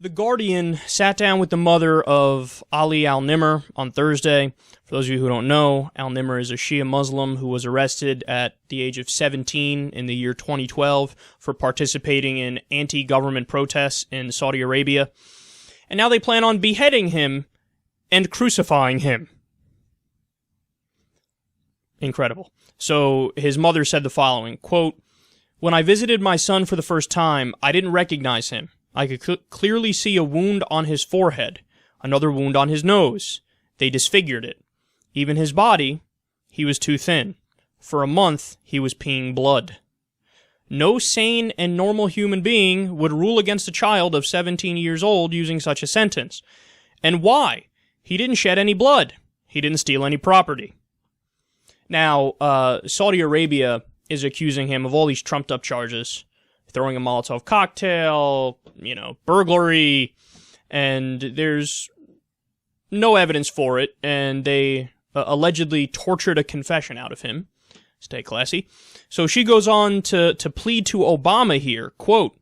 The Guardian sat down with the mother of Ali Al-NIMR on Thursday. For those of you who don't know, Al-NIMR is a Shia Muslim who was arrested at the age of 17 in the year 2012 for participating in anti-government protests in Saudi Arabia. And now they plan on beheading him and crucifying him. Incredible. So his mother said the following, quote, "When I visited my son for the first time, I didn't recognize him. I could clearly see a wound on his forehead, another wound on his nose. They disfigured it. Even his body, he was too thin. For a month, he was peeing blood. No sane and normal human being would rule against a child of 17 years old using such a sentence. And why? He didn't shed any blood. He didn't steal any property." Now, Saudi Arabia is accusing him of all these trumped-up charges. Throwing a Molotov cocktail, burglary, and there's no evidence for it, and they allegedly tortured a confession out of him. Stay classy. So she goes on to plead to Obama here, quote,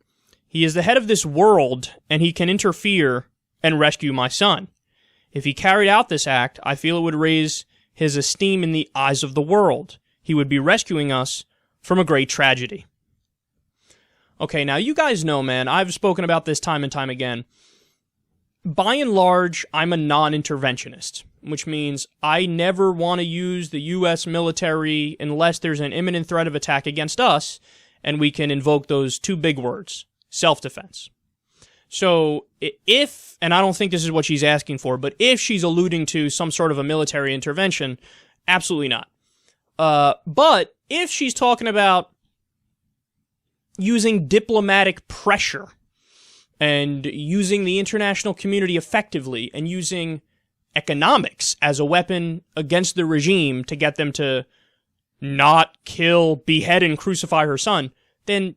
"He is the head of this world, and he can interfere and rescue my son. If he carried out this act, I feel it would raise his esteem in the eyes of the world. He would be rescuing us from a great tragedy." Okay, now you guys know, man, I've spoken about this time and time again. By and large, I'm a non-interventionist, which means I never want to use the U.S. military unless there's an imminent threat of attack against us, and we can invoke those two big words, self-defense. So if, and I don't think this is what she's asking for, but if she's alluding to some sort of a military intervention, absolutely not. But if she's talking about using diplomatic pressure and using the international community effectively and using economics as a weapon against the regime to get them to not kill, behead, and crucify her son, then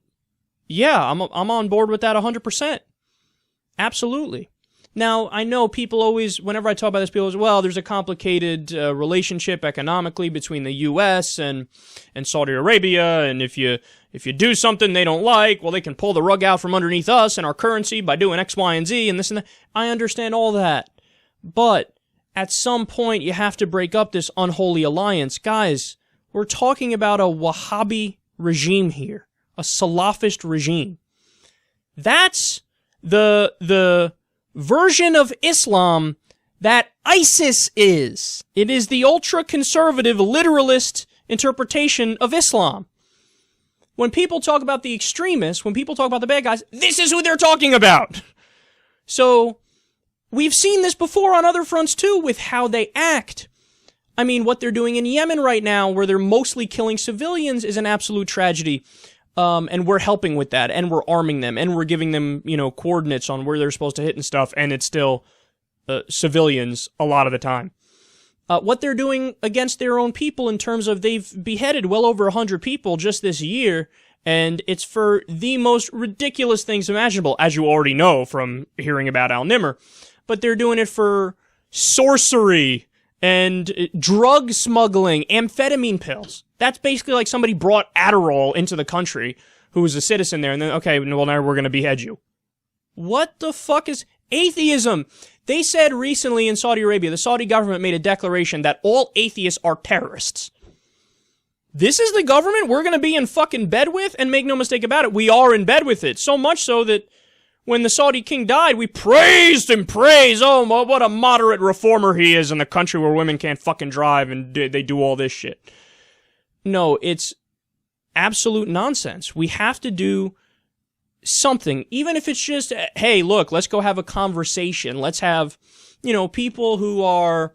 yeah, I'm on board with that 100%. Absolutely. Now, I know people always, whenever I talk about this, people say, well, there's a complicated relationship economically between the U.S. and Saudi Arabia, and if you do something they don't like, well, they can pull the rug out from underneath us and our currency by doing X, Y, and Z, and this and that. I understand all that. But at some point, you have to break up this unholy alliance. Guys, we're talking about a Wahhabi regime here, a Salafist regime. That's the version of Islam that ISIS is. It is the ultra-conservative, literalist interpretation of Islam. When people talk about the extremists, when people talk about the bad guys, this is who they're talking about. So, we've seen this before on other fronts too, with how they act. I mean, what they're doing in Yemen right now, where they're mostly killing civilians, is an absolute tragedy. And we're helping with that, and we're arming them, and we're giving them, coordinates on where they're supposed to hit and stuff, and it's still civilians a lot of the time. What they're doing against their own people in terms of they've beheaded well over 100 people just this year, and it's for the most ridiculous things imaginable, as you already know from hearing about Al-NIMR. But they're doing it for sorcery and drug smuggling, amphetamine pills. That's basically like somebody brought Adderall into the country who was a citizen there, and then, okay, well, now we're going to behead you. What the fuck is atheism? They said recently in Saudi Arabia, the Saudi government made a declaration that all atheists are terrorists. This is the government we're going to be in fucking bed with? And make no mistake about it, we are in bed with it. So much so that when the Saudi king died, we praised him, oh, what a moderate reformer he is in the country where women can't fucking drive and they do all this shit. No, it's absolute nonsense. We have to do something, even if it's just, hey, look, let's go have a conversation. Let's have, people who are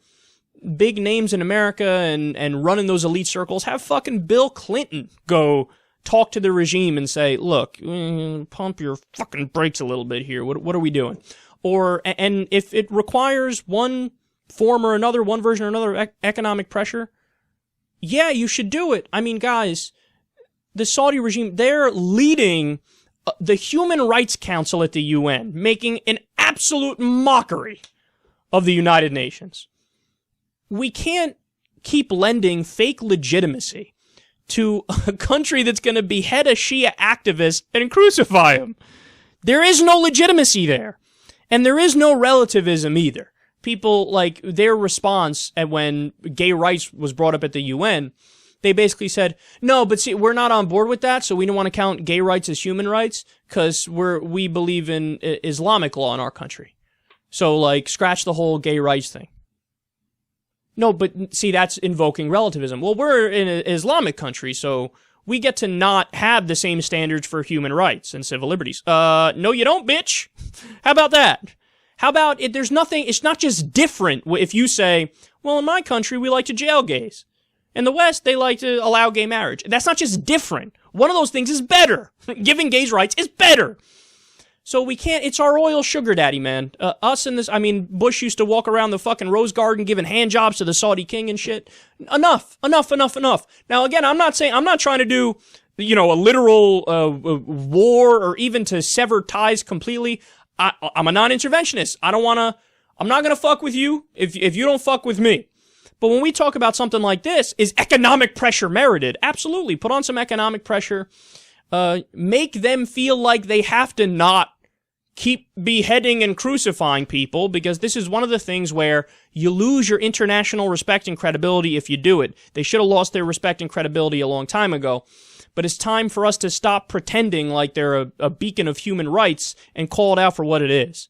big names in America and running those elite circles, have fucking Bill Clinton go talk to the regime and say, look, pump your fucking brakes a little bit here. What are we doing? And if it requires one form or another, one version or another economic pressure, yeah, you should do it. I mean, guys, the Saudi regime, they're leading the Human Rights Council at the UN, making an absolute mockery of the United Nations. We can't keep lending fake legitimacy to a country that's going to behead a Shia activist and crucify him. There is no legitimacy there. And there is no relativism either. People, like, their response at when gay rights was brought up at the UN, they basically said, no, but see, we're not on board with that, so we don't want to count gay rights as human rights, because we believe in Islamic law in our country. So, like, scratch the whole gay rights thing. No, but see, that's invoking relativism. Well, we're in an Islamic country, so we get to not have the same standards for human rights and civil liberties. No, you don't, bitch. How about that? How about it? There's nothing, it's not just different if you say, well, in my country, we like to jail gays. In the West, they like to allow gay marriage. That's not just different. One of those things is better. Giving gays rights is better. So we can't, it's our royal sugar daddy, man. Us and this, I mean, Bush used to walk around the fucking Rose Garden giving hand jobs to the Saudi king and shit. Enough. Now, again, I'm not trying to do, you know, a literal war or even to sever ties completely. I'm a non-interventionist. I'm not gonna fuck with you if you don't fuck with me. But when we talk about something like this, is economic pressure merited? Absolutely. Put on some economic pressure. Make them feel like they have to not keep beheading and crucifying people, because this is one of the things where you lose your international respect and credibility if you do it. They should have lost their respect and credibility a long time ago. But it's time for us to stop pretending like they're a beacon of human rights and call it out for what it is.